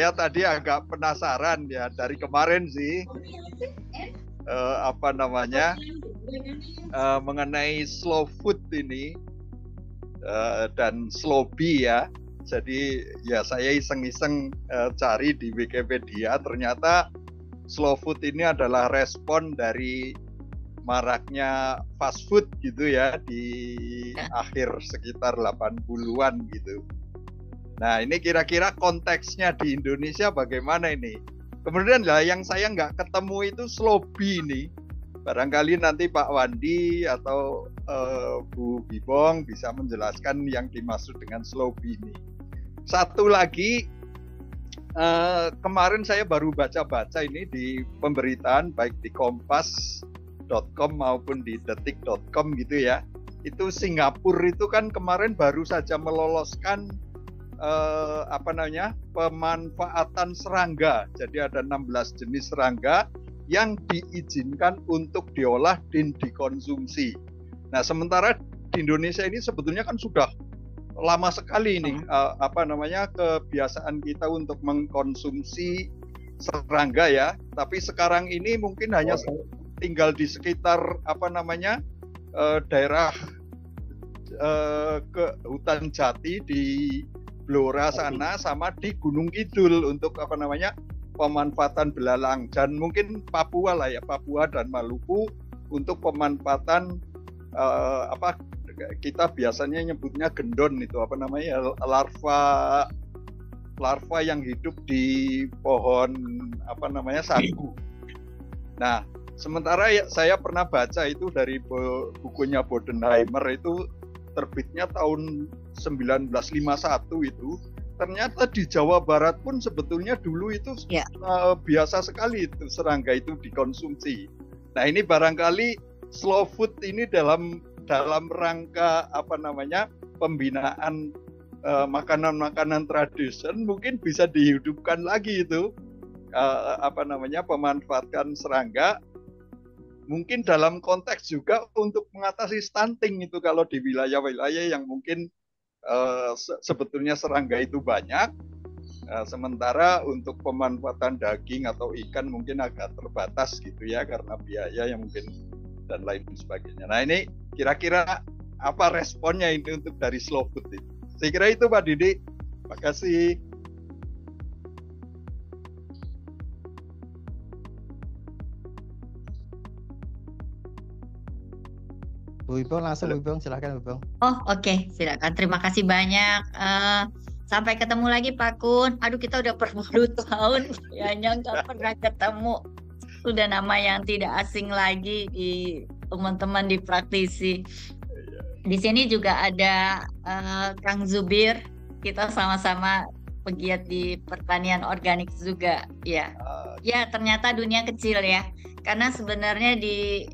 saya tadi agak penasaran ya dari kemarin sih mengenai slow food ini dan slowbie ya. Jadi ya saya iseng-iseng cari di Wikipedia, ternyata slow food ini adalah respon dari maraknya fast food gitu ya di akhir sekitar 80-an gitu. Nah ini kira-kira konteksnya di Indonesia bagaimana ini? Kemudian lah yang saya nggak ketemu itu slowbie ini. Barangkali nanti Pak Wandi atau Bu Bibong bisa menjelaskan yang dimaksud dengan slowbie ini. Satu lagi, kemarin saya baru baca-baca ini di pemberitaan baik di kompas.com maupun di detik.com gitu ya. Itu Singapura itu kan kemarin baru saja meloloskan pemanfaatan serangga. Jadi ada 16 jenis serangga yang diizinkan untuk diolah dan dikonsumsi. Nah, sementara di Indonesia ini sebetulnya kan sudah lama sekali ini kebiasaan kita untuk mengkonsumsi serangga ya. Tapi sekarang ini mungkin hanya tinggal di sekitar daerah ke hutan jati di Blora sana sama di Gunung Kidul untuk pemanfaatan belalang, dan mungkin Papua lah ya, Papua dan Maluku untuk pemanfaatan kita biasanya nyebutnya gendon itu larva yang hidup di pohon sagu. Nah, sementara saya pernah baca itu dari bukunya Bodenheimer itu terbitnya tahun 1951 itu. Ternyata di Jawa Barat pun sebetulnya dulu itu biasa sekali itu serangga itu dikonsumsi. Nah ini barangkali slow food ini dalam rangka pembinaan makanan-makanan tradisi mungkin bisa dihidupkan lagi itu pemanfaatan serangga. Mungkin dalam konteks juga untuk mengatasi stunting itu kalau di wilayah-wilayah yang mungkin sebetulnya serangga itu banyak, sementara untuk pemanfaatan daging atau ikan mungkin agak terbatas gitu ya karena biaya yang mungkin dan lain sebagainya. Nah ini kira-kira apa responnya ini untuk dari slow food itu? Saya kira itu Pak Didi. Terima kasih. Bu Bibong langsung, Bu Bibong, silakan Bu Bibong. Oh oke, silakan. Terima kasih banyak. Sampai ketemu lagi Pak Kun. Aduh kita udah 10 tahun kayaknya nggak pernah ketemu. Sudah nama yang tidak asing lagi di teman-teman di praktisi. Di sini juga ada Kang Zubir. Kita sama-sama pegiat di pertanian organik juga. Ya, ternyata dunia kecil ya. Karena sebenarnya di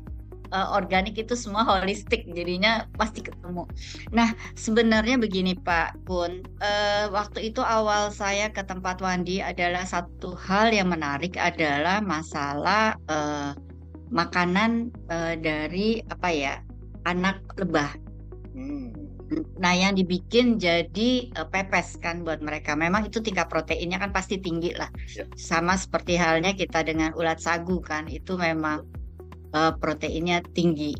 organik itu semua holistik, jadinya pasti ketemu. Nah, sebenarnya begini Pak Kun, waktu itu awal saya ke tempat Wandi adalah satu hal yang menarik adalah masalah makanan dari anak lebah. Nah, yang dibikin jadi pepes kan buat mereka. Memang itu tingkat proteinnya kan pasti tinggi lah. Sama seperti halnya kita dengan ulat sagu kan, itu memang proteinnya tinggi.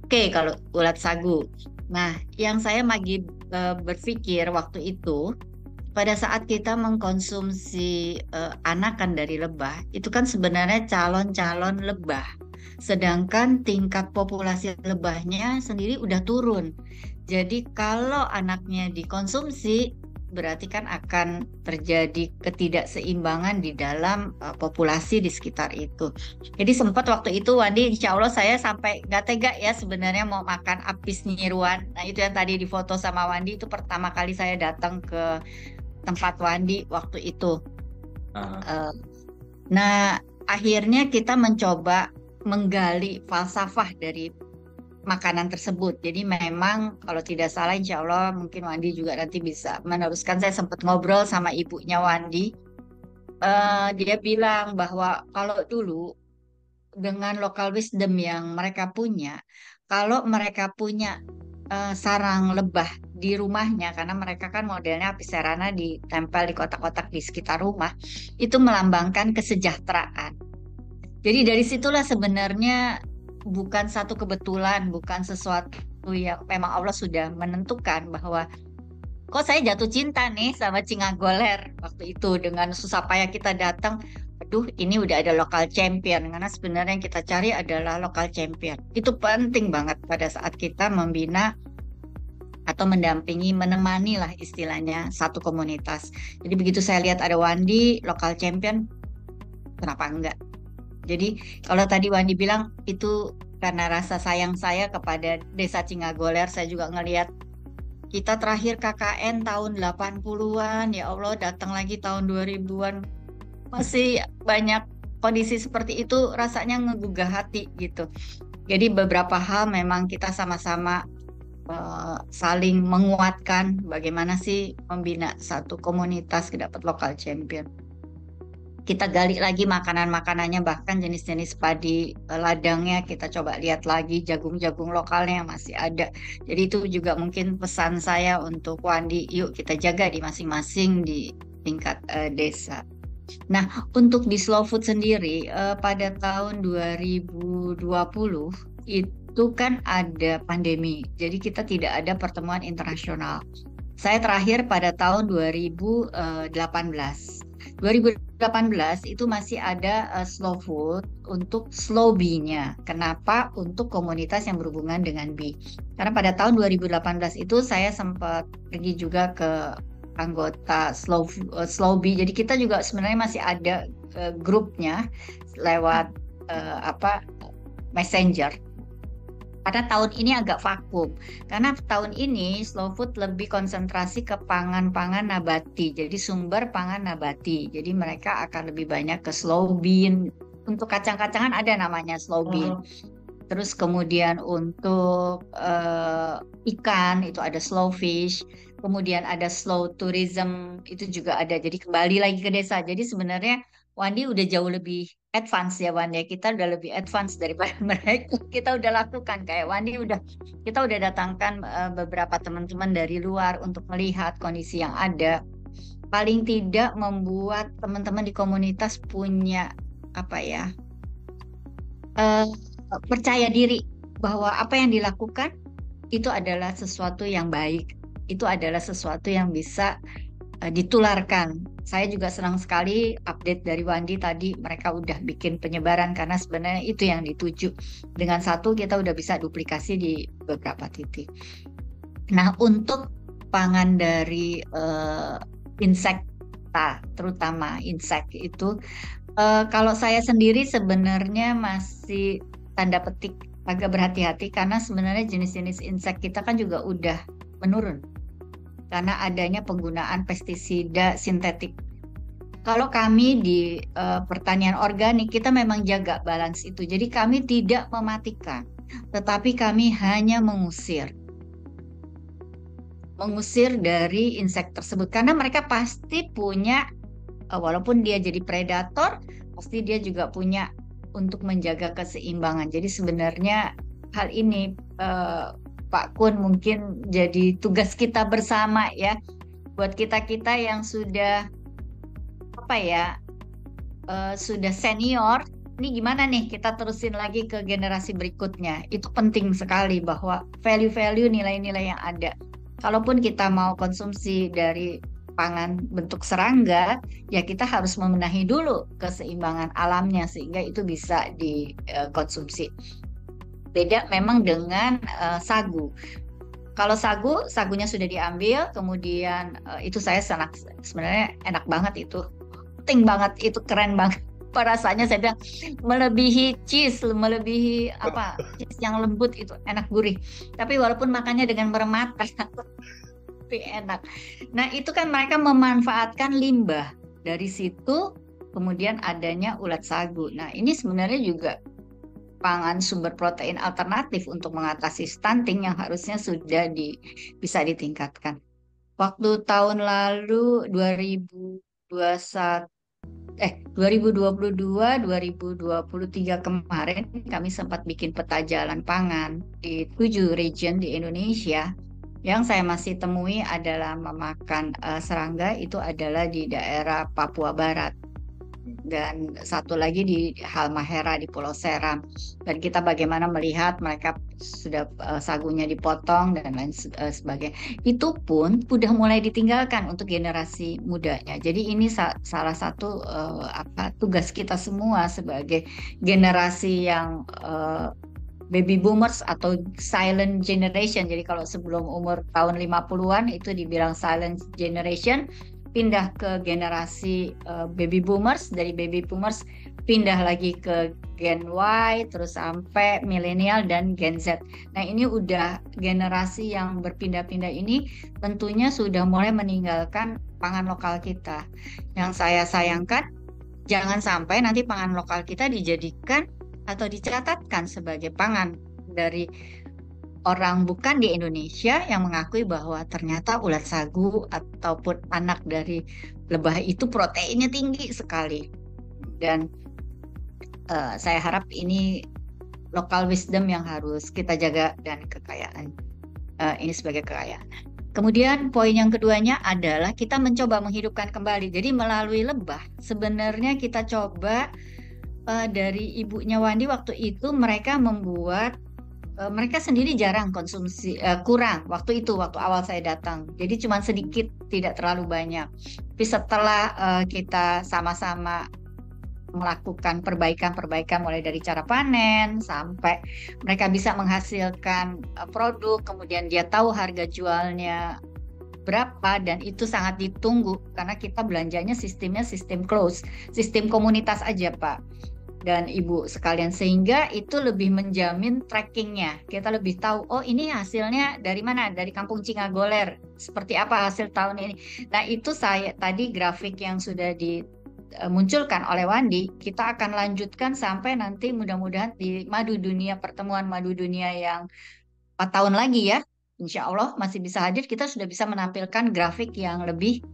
Oke, kalau ulat sagu. Nah, yang saya berpikir waktu itu, pada saat kita mengkonsumsi anakan dari lebah, itu kan sebenarnya calon-calon lebah. Sedangkan tingkat populasi lebahnya sendiri udah turun. Jadi kalau anaknya dikonsumsi, berarti kan akan terjadi ketidakseimbangan di dalam populasi di sekitar itu. Jadi sempat waktu itu Wandi, insya Allah saya sampai nggak tega ya sebenarnya mau makan apis nyiruan. Nah itu yang tadi difoto sama Wandi, itu pertama kali saya datang ke tempat Wandi waktu itu. Nah akhirnya kita mencoba menggali falsafah dari makanan tersebut. Jadi memang kalau tidak salah insya Allah mungkin Wandi juga nanti bisa meneruskan. Saya sempat ngobrol sama ibunya Wandi. Dia bilang bahwa kalau dulu dengan local wisdom yang mereka punya, kalau mereka punya sarang lebah di rumahnya, karena mereka kan modelnya apicerana ditempel di kotak-kotak di sekitar rumah, itu melambangkan kesejahteraan. Jadi dari situlah sebenarnya bukan satu kebetulan, bukan sesuatu yang memang Allah sudah menentukan bahwa kok saya jatuh cinta nih sama Cingagoler waktu itu, dengan susah payah kita datang. Aduh, ini udah ada local champion, karena sebenarnya yang kita cari adalah local champion. Itu penting banget pada saat kita membina atau mendampingi, menemani lah istilahnya satu komunitas. Jadi begitu saya lihat ada Wandi local champion, kenapa enggak? Jadi kalau tadi Wandi bilang itu karena rasa sayang saya kepada Desa Cingagoler, saya juga ngelihat kita terakhir KKN tahun 80-an, ya Allah, datang lagi tahun 2000-an. Masih banyak kondisi seperti itu, rasanya ngegugah hati gitu. Jadi beberapa hal memang kita sama-sama saling menguatkan bagaimana sih membina satu komunitas dapat lokal champion. Kita gali lagi makanan-makanannya, bahkan jenis-jenis padi ladangnya kita coba lihat lagi, jagung-jagung lokalnya yang masih ada. Jadi itu juga mungkin pesan saya untuk Wandi, yuk kita jaga di masing-masing di tingkat desa. Nah, untuk di Slow Food sendiri pada tahun 2020 itu kan ada pandemi. Jadi kita tidak ada pertemuan internasional. Saya terakhir pada tahun 2018. 2018 itu masih ada slow food untuk slow bee-nya. Kenapa? Untuk komunitas yang berhubungan dengan bee. Karena pada tahun 2018 itu saya sempat pergi juga ke anggota slow bee. Jadi kita juga sebenarnya masih ada grupnya lewat messenger. Pada tahun ini agak vakum, karena tahun ini slow food lebih konsentrasi ke pangan-pangan nabati, jadi sumber pangan nabati. Jadi mereka akan lebih banyak ke slow bean. Untuk kacang-kacangan ada namanya slow bean. Terus kemudian untuk ikan itu ada slow fish. Kemudian ada slow tourism, itu juga ada. Jadi kembali lagi ke desa. Jadi sebenarnya Wandi udah jauh lebih advance ya Wandi. Kita udah lebih advance daripada mereka. Kita udah lakukan kayak Wandi kita udah datangkan beberapa teman-teman dari luar untuk melihat kondisi yang ada. Paling tidak membuat teman-teman di komunitas punya percaya diri bahwa apa yang dilakukan itu adalah sesuatu yang baik. Itu adalah sesuatu yang bisa ditularkan. Saya juga senang sekali update dari Wandi tadi, mereka udah bikin penyebaran karena sebenarnya itu yang dituju. Dengan satu kita udah bisa duplikasi di beberapa titik. Nah, untuk pangan dari insekta, terutama insek itu, kalau saya sendiri sebenarnya masih tanda petik agak berhati-hati karena sebenarnya jenis-jenis insek kita kan juga udah menurun karena adanya penggunaan pestisida sintetik. Kalau kami di pertanian organik, kita memang jaga balance itu. Jadi kami tidak mematikan, tetapi kami hanya mengusir dari insek tersebut. Karena mereka pasti punya, walaupun dia jadi predator, pasti dia juga punya untuk menjaga keseimbangan. Jadi sebenarnya hal ini Pak Kun mungkin jadi tugas kita bersama ya, buat kita-kita yang sudah sudah senior, ini gimana nih kita terusin lagi ke generasi berikutnya. Itu penting sekali bahwa value-value, nilai-nilai yang ada. Kalaupun kita mau konsumsi dari pangan bentuk serangga, ya kita harus membenahi dulu keseimbangan alamnya sehingga itu bisa dikonsumsi. Beda memang dengan sagu. Kalau sagunya sudah diambil, kemudian itu saya sebenarnya enak banget itu, penting banget itu, keren banget. Rasanya saya bilang melebihi cheese, melebihi cheese yang lembut itu, enak gurih. Tapi walaupun makannya dengan merem mata, tapi enak. Nah itu kan mereka memanfaatkan limbah dari situ, kemudian adanya ulat sagu. Nah ini sebenarnya juga pangan sumber protein alternatif untuk mengatasi stunting yang harusnya sudah bisa ditingkatkan. Waktu tahun lalu 2022, 2023 kemarin kami sempat bikin peta jalan pangan di 7 region di Indonesia. Yang saya masih temui adalah memakan serangga itu adalah di daerah Papua Barat. Dan satu lagi di Halmahera di Pulau Seram. Dan kita bagaimana melihat mereka sudah sagunya dipotong dan lain sebagainya. Itu pun udah mulai ditinggalkan untuk generasi mudanya. Jadi ini salah satu tugas kita semua sebagai generasi yang baby boomers atau silent generation. Jadi kalau sebelum umur tahun 50-an itu dibilang silent generation, pindah ke generasi baby boomers, dari baby boomers pindah lagi ke Gen Y, terus sampai milenial dan Gen Z. Nah ini udah generasi yang berpindah-pindah ini tentunya sudah mulai meninggalkan pangan lokal kita. Yang saya sayangkan, jangan sampai nanti pangan lokal kita dijadikan atau dicatatkan sebagai pangan dari orang bukan di Indonesia yang mengakui bahwa ternyata ulat sagu ataupun anak dari lebah itu proteinnya tinggi sekali. Dan saya harap ini local wisdom yang harus kita jaga dan kekayaan ini sebagai kekayaan. Kemudian poin yang keduanya adalah kita mencoba menghidupkan kembali. Jadi melalui lebah sebenarnya kita coba dari ibunya Wandi waktu itu mereka membuat mereka sendiri jarang konsumsi, kurang waktu awal saya datang. Jadi cuma sedikit, tidak terlalu banyak. Tapi setelah kita sama-sama melakukan perbaikan mulai dari cara panen sampai mereka bisa menghasilkan produk, kemudian dia tahu harga jualnya berapa dan itu sangat ditunggu karena kita belanjanya sistemnya sistem close, sistem komunitas aja Pak dan Ibu sekalian, sehingga itu lebih menjamin trackingnya. Kita lebih tahu, oh ini hasilnya dari mana? Dari Kampung Cingagoler. Seperti apa hasil tahun ini? Nah itu saya tadi grafik yang sudah dimunculkan oleh Wandi, kita akan lanjutkan sampai nanti mudah-mudahan di Madu Dunia, pertemuan Madu Dunia yang 4 tahun lagi ya. Insya Allah masih bisa hadir, kita sudah bisa menampilkan grafik yang lebih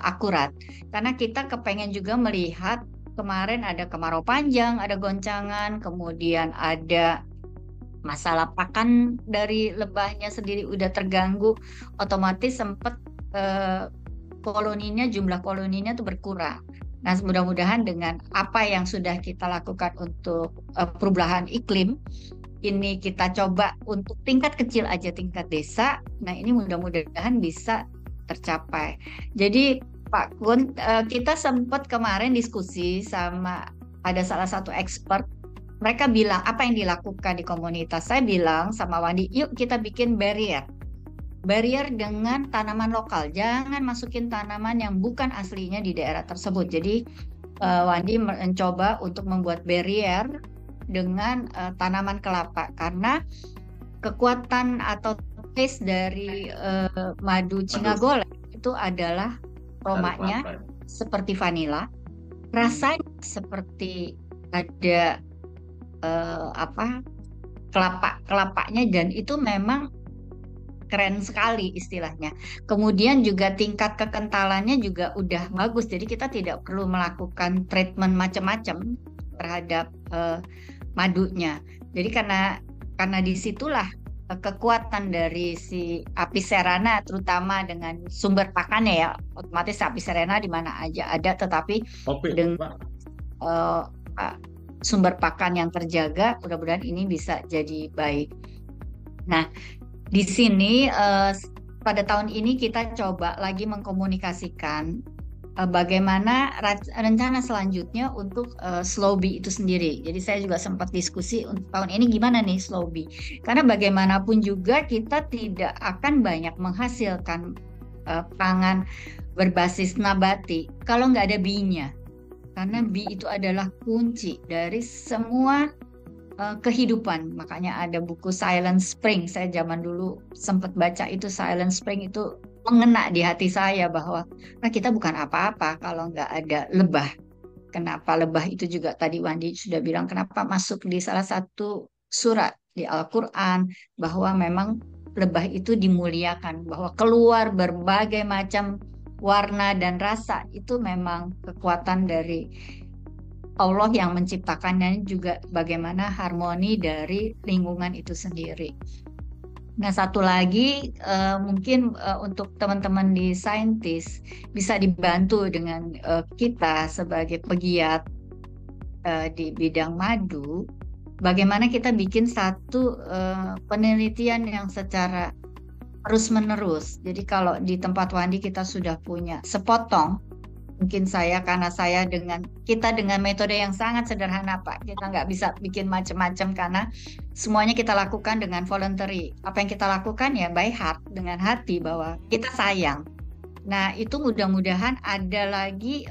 akurat. Karena kita kepengen juga melihat kemarin ada kemarau panjang, ada goncangan, kemudian ada masalah pakan dari lebahnya sendiri udah terganggu, otomatis sempat jumlah koloninya tuh berkurang. Nah, mudah-mudahan dengan apa yang sudah kita lakukan untuk perubahan iklim, ini kita coba untuk tingkat kecil aja, tingkat desa. Nah, ini mudah-mudahan bisa tercapai. Jadi Pak Kun, kita sempat kemarin diskusi sama ada salah satu expert. Mereka bilang apa yang dilakukan di komunitas. Saya bilang sama Wandi, yuk kita bikin barrier dengan tanaman lokal. Jangan masukin tanaman yang bukan aslinya di daerah tersebut. Jadi Wandi mencoba untuk membuat barrier dengan tanaman kelapa karena kekuatan atau taste dari madu Cingagoler itu atelah aromanya seperti vanila, rasanya seperti ada kelapanya dan itu memang keren sekali istilahnya. Kemudian juga tingkat kekentalannya juga udah bagus, jadi kita tidak perlu melakukan treatment macam-macam terhadap madunya. Jadi karena disitulah kekuatan dari si Apis cerana, terutama dengan sumber pakannya ya, otomatis Apis cerana di mana aja ada, tetapi dengan sumber pakan yang terjaga, mudah-mudahan ini bisa jadi baik. Nah, di sini pada tahun ini kita coba lagi mengkomunikasikan bagaimana rencana selanjutnya untuk slow bee itu sendiri. Jadi saya juga sempat diskusi untuk tahun ini gimana nih slow bee. Karena bagaimanapun juga kita tidak akan banyak menghasilkan pangan berbasis nabati kalau nggak ada bee-nya. Karena bee itu adalah kunci dari semua kehidupan. Makanya ada buku Silent Spring. Saya zaman dulu sempat baca itu, Silent Spring itu mengena di hati saya bahwa kita bukan apa-apa kalau nggak ada lebah. Kenapa lebah itu juga tadi Wandi sudah bilang kenapa masuk di salah satu surat di Al-Quran bahwa memang lebah itu dimuliakan, bahwa keluar berbagai macam warna dan rasa itu memang kekuatan dari Allah yang menciptakannya, juga bagaimana harmoni dari lingkungan itu sendiri. Nah, satu lagi mungkin untuk teman-teman di saintis bisa dibantu dengan kita sebagai pegiat di bidang madu, bagaimana kita bikin satu penelitian yang secara terus-menerus. Jadi kalau di tempat Wandi kita sudah punya sepotong, mungkin karena kita dengan metode yang sangat sederhana Pak, kita nggak bisa bikin macam-macam karena semuanya kita lakukan dengan voluntary. Apa yang kita lakukan ya by heart, dengan hati bahwa kita sayang. Nah itu mudah-mudahan ada lagi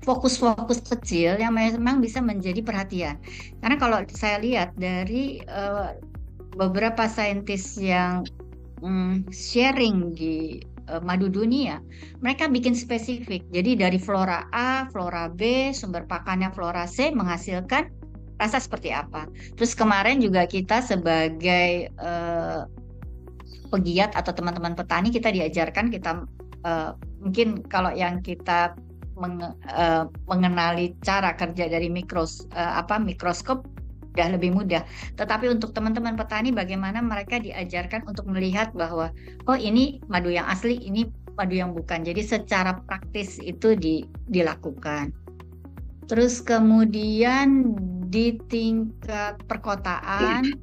fokus-fokus kecil yang memang bisa menjadi perhatian. Karena kalau saya lihat dari beberapa saintis yang sharing di madu dunia, mereka bikin spesifik. Jadi dari flora A, flora B, sumber pakannya flora C menghasilkan rasa seperti apa. Terus kemarin juga kita sebagai pegiat atau teman-teman petani kita diajarkan, kita mungkin kalau yang kita mengenali cara kerja dari mikroskop udah lebih mudah. Tetapi untuk teman-teman petani bagaimana mereka diajarkan untuk melihat bahwa oh ini madu yang asli, ini madu yang bukan. Jadi secara praktis itu dilakukan. Terus kemudian di tingkat perkotaan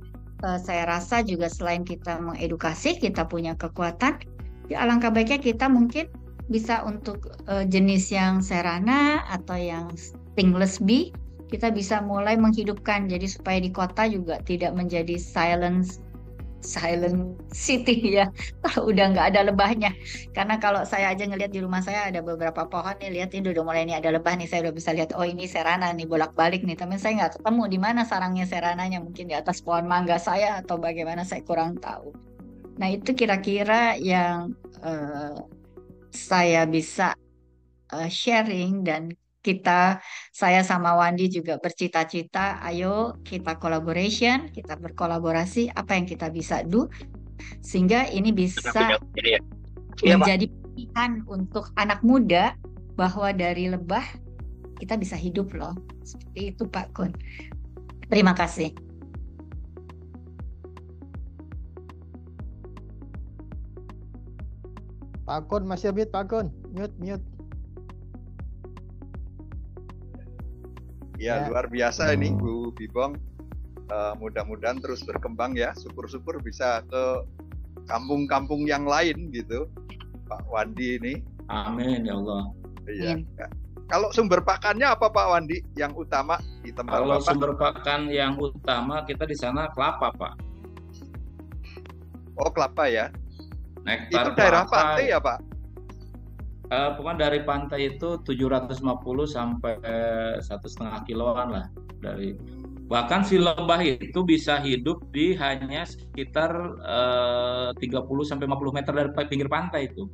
saya rasa juga selain kita mengedukasi, kita punya kekuatan, ya alangkah baiknya kita mungkin bisa untuk jenis yang serana atau yang stingless bee, kita bisa mulai menghidupkan, jadi supaya di kota juga tidak menjadi silent city ya, kalau udah nggak ada lebahnya. Karena kalau saya aja ngelihat di rumah saya ada beberapa pohon nih, lihat ini udah mulai ada lebah nih, saya udah bisa lihat oh ini serana nih, bolak-balik nih, tapi saya nggak ketemu di mana sarangnya serananya, mungkin di atas pohon mangga saya atau bagaimana saya kurang tahu. Nah itu kira-kira yang saya bisa sharing, dan saya sama Wandi juga bercita-cita, ayo kita berkolaborasi, apa yang kita bisa do, sehingga ini bisa menjadi pilihan untuk anak muda, bahwa dari lebah kita bisa hidup loh. Seperti itu Pak Kun. Terima kasih. Pak Kun masih mute, Pak Kun. Mute. Ya, luar biasa ini Bu Bibong. Mudah-mudahan terus berkembang ya. Syukur-syukur bisa ke kampung-kampung yang lain gitu, Pak Wandi ini. Amin ya Allah. Iya. Ya. Kalau sumber pakannya apa Pak Wandi yang utama di tempat Kalau Bapak? sumber pakan yang utama kita di sana kelapa Pak. Oh kelapa ya. Nektar itu daerah kelapa, pantai ya Pak? Pokoknya dari pantai itu 750 sampai 1,5 kiloan lah dari. Bahkan si lebah itu bisa hidup di hanya sekitar 30 sampai 50 meter dari pinggir pantai itu.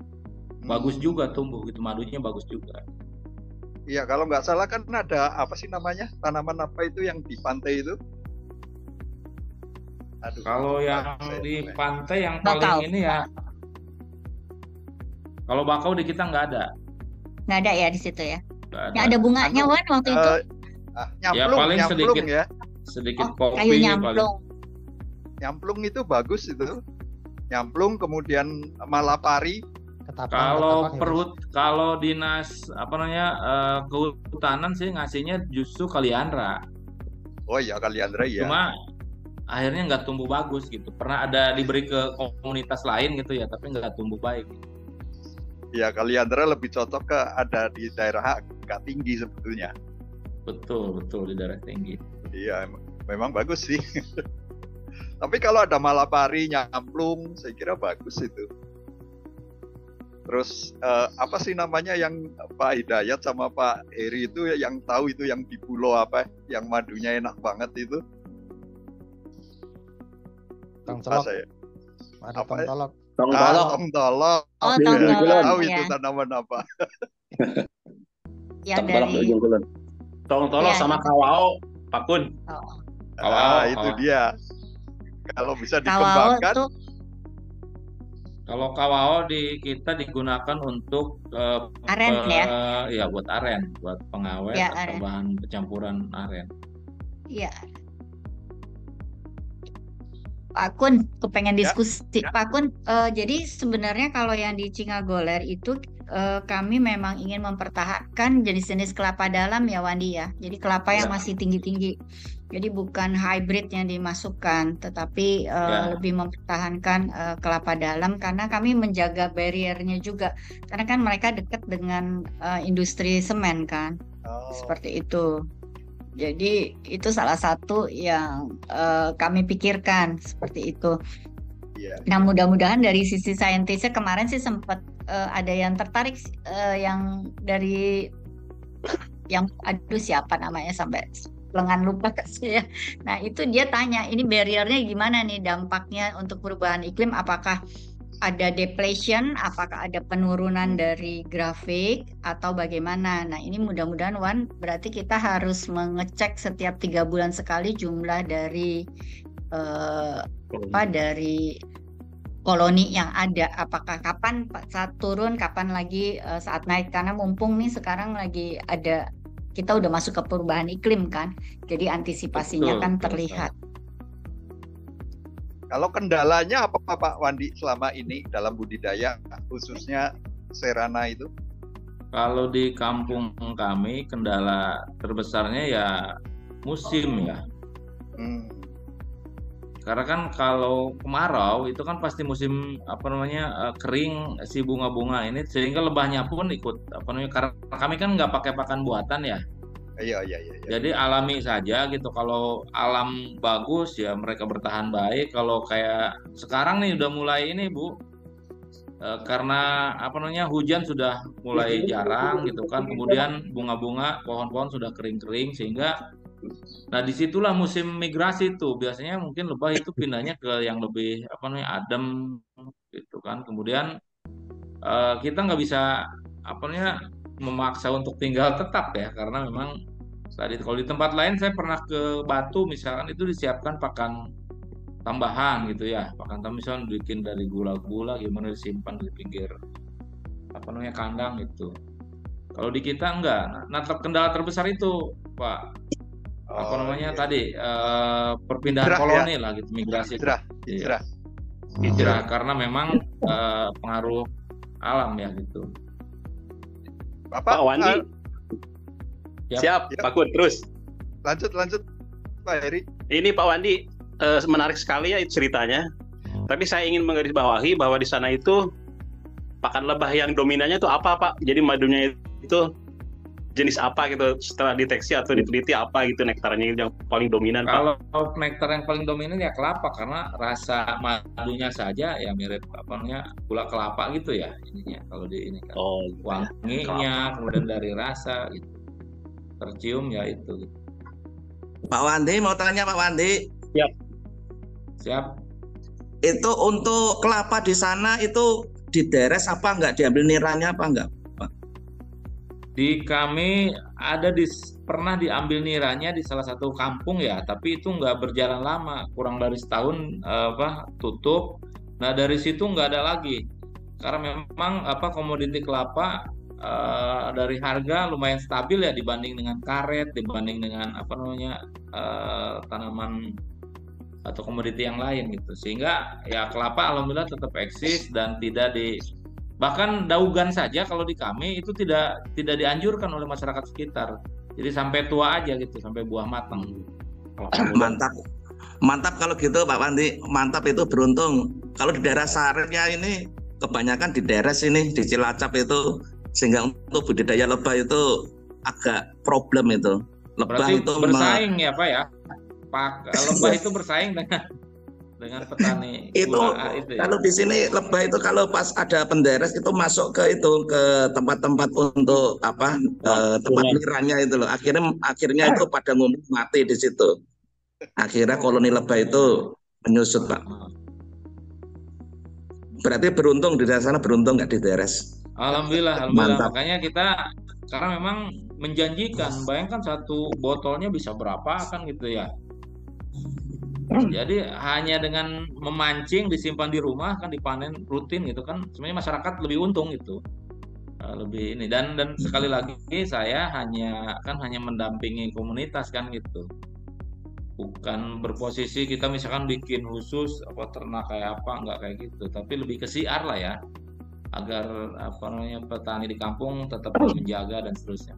Bagus juga tumbuh gitu, madunya bagus juga. Iya, kalau nggak salah kan ada apa sih namanya, tanaman apa itu yang di pantai itu? Aduh, kalau yang di pantai yang bakau. Paling ini ya, kalau bakau di kita nggak ada. Nggak ada ya di situ ya? Nggak Yang ada bunganya Wan waktu itu? Nyamplung, paling nyamplung ya. Sedikit kayu kopi nyamplung. Nyamplung itu bagus itu. Nyamplung, kemudian malapari. Kalau kalau dinas kehutanan sih ngasihnya justru kaliandra. Oh iya kaliandra ya. Cuma akhirnya nggak tumbuh bagus gitu. Pernah ada diberi ke komunitas lain gitu ya, tapi nggak tumbuh baik. Ya kaliandra lebih cocok ada di daerah agak tinggi sebetulnya. Betul di daerah tinggi. Iya memang bagus sih. Tapi kalau ada malapari, nyamplung, saya kira bagus itu. Terus apa sih namanya yang Pak Hidayat sama Pak Heri itu yang tahu itu yang di pulau apa, yang madunya enak banget itu? Tongtolok. Ada tongtolok. Tongtolok. Oh, tongtolok. Tahu Ya. itu tanaman apa? Yang dari Tongtolok ya, sama gitu. kawao, Pak Kun. Itu dia. Kalau bisa Kawao dikembangkan. tuh Kalau kawao kita digunakan untuk aren ya? Ya buat aren, buat pengawet Ya, atau aren. bahan pencampuran aren. Iya. Pak Kun, aku pengen Ya, diskusi. Pak Kun, jadi sebenarnya kalau yang di Cingagoler itu kami memang ingin mempertahankan jenis-jenis kelapa dalam ya Wandi ya. Jadi kelapa yang Ya, masih tinggi-tinggi. Jadi bukan hybrid yang dimasukkan, tetapi ya, lebih mempertahankan kelapa dalam karena kami menjaga barriernya juga. Karena kan mereka dekat dengan industri semen kan, oh, seperti itu. Jadi itu salah satu yang kami pikirkan seperti itu. iya, Nah, mudah-mudahan dari sisi saintisnya kemarin sih sempat ada yang tertarik yang dari yang aduh siapa namanya sampai lengan lupa kasih ya. Nah, itu dia tanya, ini barriernya gimana nih dampaknya untuk perubahan iklim? Apakah ada deflation, apakah ada penurunan dari grafik atau bagaimana? Nah, ini mudah-mudahan Wan, berarti kita harus mengecek setiap 3 bulan sekali jumlah dari dari koloni yang ada. Apakah kapan saat turun, kapan lagi saat naik? Karena mumpung nih sekarang lagi ada kita udah masuk ke perubahan iklim kan, jadi antisipasinya betul, kan betul. terlihat. Kalau kendalanya apa Pak Wandi selama ini dalam budidaya, khususnya serana itu? Kalau di kampung kami kendala terbesarnya ya musim ya. Hmm, Karena kan kalau kemarau itu kan pasti musim apa namanya kering si bunga-bunga ini sehingga lebahnya pun ikut apa namanya karena kami kan nggak pakai pakan buatan ya. iya, iya, iya, iya. Jadi alami saja gitu. Kalau alam bagus ya mereka bertahan baik. Kalau kayak sekarang nih udah mulai ini Bu, karena apa namanya hujan sudah mulai jarang gitu kan. Kemudian bunga-bunga pohon-pohon sudah kering-kering sehingga nah disitulah musim migrasi tuh biasanya mungkin lebah itu pindahnya ke yang lebih apa namanya adem gitu kan. Kemudian kita nggak bisa apa namanya memaksa untuk tinggal tetap ya karena memang tadi kalau di tempat lain saya pernah ke Batu misalkan itu disiapkan pakan tambahan gitu ya pakan tambahan misalkan bikin dari gula-gula gimana disimpan di pinggir apa namanya kandang gitu. Kalau di kita enggak. Nah, kendala terbesar itu Pak apa Oh, namanya iya. tadi perpindahan Hijrah ya? koloni lah gitu migrasi itu. Hijrah, Iya. hijrah. Hijrah karena memang pengaruh alam ya gitu. Bapak, Pak Wandi, Siap. siap, Ya. Pak Kun, terus. lanjut Pak Heri. Ini Pak Wandi, menarik sekali ya ceritanya. Tapi saya ingin menggarisbawahi bahwa di sana itu pakan lebah yang dominannya itu apa, Pak? Jadi madunya itu jenis apa gitu setelah deteksi atau diteliti apa gitu nektarnya yang paling dominan, Pak? Kalau nektar yang paling dominan ya kelapa karena rasa madunya saja ya mirip apa namanya gula kelapa gitu ya ininya kalau di ini kan Oh, wanginya kemudian dari rasa gitu tercium ya itu gitu. Pak Wandi mau tanya Pak Wandi, Siap. itu untuk kelapa di sana itu dideres apa enggak, diambil niranya apa enggak? Di kami pernah diambil niranya di salah satu kampung ya, tapi itu nggak berjalan lama, kurang dari setahun tutup. Nah dari situ nggak ada lagi, karena memang komoditi kelapa dari harga lumayan stabil ya dibanding dengan karet, dibanding dengan tanaman atau komoditi yang lain gitu, sehingga ya kelapa alhamdulillah tetap eksis dan tidak bahkan daugan saja kalau di kami itu tidak dianjurkan oleh masyarakat sekitar. Jadi sampai tua aja gitu, sampai buah matang. Mantap kalau gitu Pak Wandi, mantap itu beruntung. Kalau di daerah Sarnya ini kebanyakan di deres ini di Cilacap itu sehingga untuk budidaya lebah itu agak problem itu. Lebah Berarti itu bersaing ya Pak ya? Lebah itu bersaing dengan petani itu gula itu ya. Kalau di sini lebah itu kalau pas ada penderes itu masuk ke tempat-tempat untuk tempat niranya itu loh. Akhirnya itu pada ngumpul mati di situ. Akhirnya koloni lebah itu menyusut Pak. Berarti beruntung di daerah sana, beruntung nggak dideres. Alhamdulillah. Mantap. Makanya kita sekarang memang menjanjikan. Bayangkan satu botolnya bisa berapa kan gitu ya. Jadi hanya dengan memancing disimpan di rumah kan dipanen rutin gitu kan sebenarnya masyarakat lebih untung gitu. Lebih ini dan sekali lagi saya hanya mendampingi komunitas kan gitu. Bukan berposisi kita misalkan bikin khusus apa ternak kayak apa, nggak kayak gitu, tapi lebih ke siar lah ya, agar apa namanya petani di kampung tetap menjaga dan seterusnya.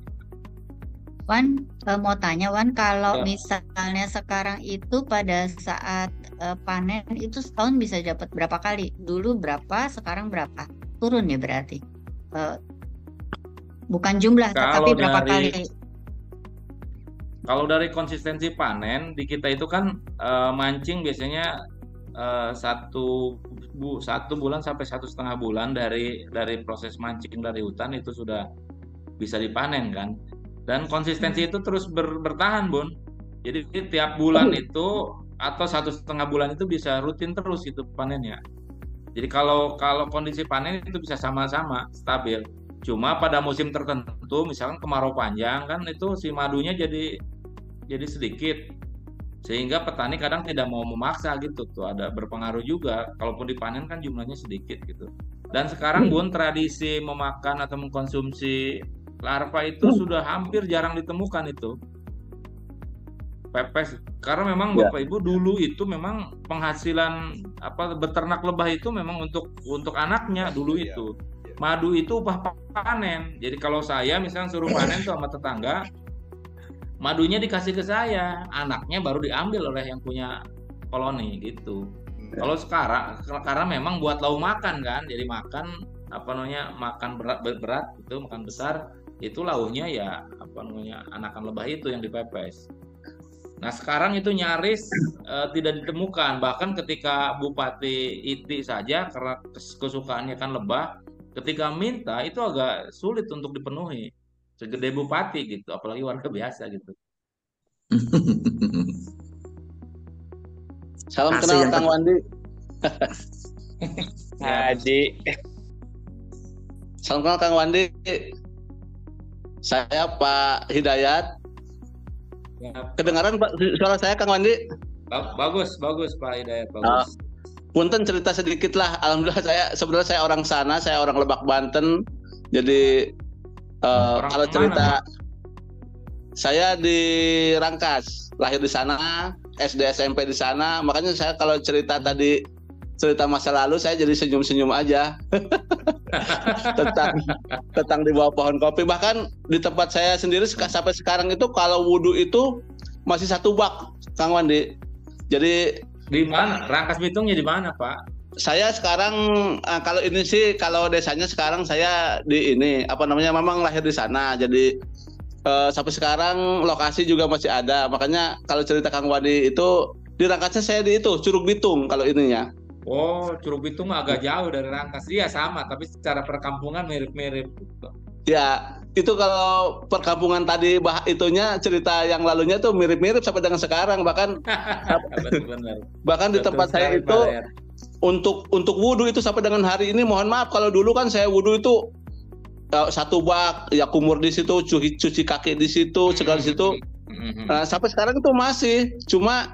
Wan, mau tanya Wan, kalau Ya. misalnya sekarang itu pada saat panen itu setahun bisa dapat berapa kali? Dulu berapa, sekarang berapa? Turun ya berarti. Bukan jumlah, tapi Kalau berapa dari kali? Kalau dari konsistensi panen di kita itu kan mancing biasanya satu bulan sampai 1,5 bulan dari proses mancing dari hutan itu sudah bisa dipanen kan. Dan konsistensi itu terus bertahan, Bun. Jadi tiap bulan itu atau 1,5 bulan itu bisa rutin terus itu panennya. Jadi kalau kondisi panen itu bisa sama-sama stabil. Cuma pada musim tertentu, misalkan kemarau panjang kan itu si madunya jadi sedikit, sehingga petani kadang tidak mau memaksa gitu tuh, ada berpengaruh juga. Kalaupun dipanen kan jumlahnya sedikit gitu. Dan sekarang Bun, tradisi memakan atau mengkonsumsi larva itu sudah hampir jarang ditemukan itu pepes, karena memang Bapak Ibu dulu itu memang penghasilan apa beternak lebah itu memang untuk anaknya dulu itu. Madu itu upah panen. Jadi kalau saya misalnya suruh panen tuh sama tetangga, madunya dikasih ke saya, anaknya baru diambil oleh yang punya koloni gitu. Kalau sekarang karena memang buat lau makan kan, jadi makan apa namanya makan berat itu makan besar, itu launya ya apa namanya anakan lebah itu yang dipepes. Nah sekarang itu nyaris tidak ditemukan, bahkan ketika Bupati Iti saja karena kesukaannya kan lebah, ketika minta itu agak sulit untuk dipenuhi. Segede bupati gitu, apalagi warga biasa gitu. Salam kenal Kang Wandi. Adik. Salam kenal Kang Wandi. Saya Pak Hidayat. Ya, Kedengaran Pak suara saya Kang Wandi? Bagus Pak Hidayat, bagus. Punten cerita sedikit lah. Alhamdulillah sebenarnya saya orang sana, saya orang Lebak Banten. Jadi kalau cerita mana? Saya di Rangkas, lahir di sana, SD SMP di sana. Makanya saya kalau cerita tadi cerita masa lalu saya jadi senyum-senyum aja. tentang di bawah pohon kopi. Bahkan di tempat saya sendiri sampai sekarang itu kalau wudhu itu masih 1 bak, Kang Wandi. Jadi di mana? Rangkas Bitungnya di mana, Pak? Saya sekarang kalau ini sih kalau desanya sekarang saya di ini apa namanya memang lahir di sana. Jadi sampai sekarang lokasi juga masih ada. Makanya kalau cerita Kang Wandi itu di Rangkasnya saya di itu Curug Bitung kalau ininya. Oh, Curug Bitung agak jauh dari Rangkas. Iya sama, tapi secara perkampungan mirip-mirip. Ya, itu kalau perkampungan tadi itunya cerita yang lalunya tuh mirip-mirip sampai dengan sekarang bahkan bahkan di tempat saya itu untuk wudhu itu sampai dengan hari ini mohon maaf kalau dulu kan saya wudhu itu 1 bak ya kumur di situ cuci kaki di situ segala di situ. Nah, sampai sekarang itu masih cuma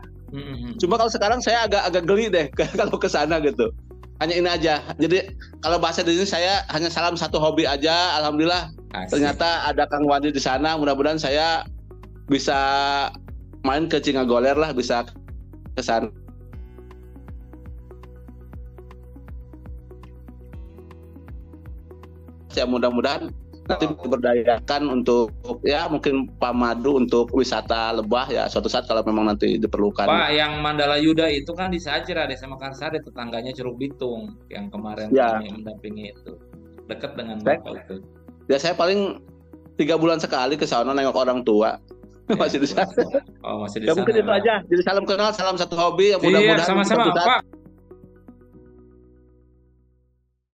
kalau sekarang saya agak geli deh kalau ke sana gitu. Hanya ini aja. Jadi kalau bahasa di sini saya hanya salam 1 hobi aja. Alhamdulillah. Asik. Ternyata ada Kang Wandi di sana. Mudah-mudahan saya bisa main ke Cingagoler lah, bisa ke sana. Ya mudah-mudahan nanti berdayakan untuk ya mungkin Pak Madu untuk wisata lebah ya suatu saat kalau memang nanti diperlukan. Pak, yang Mandala Yuda itu kan di Sajra, Desa Mekarsari, tetangganya Curug Bitung yang kemarin kami mendampingi itu. Dekat dengan Bapak itu. Ya saya paling 3 bulan sekali ke sana nengok orang tua. Ya, masih di sana. Oh, masih di sana. Ya mungkin itu aja. Jadi salam kenal, salam 1 hobi yang mudah-mudahan sama-sama, Pak.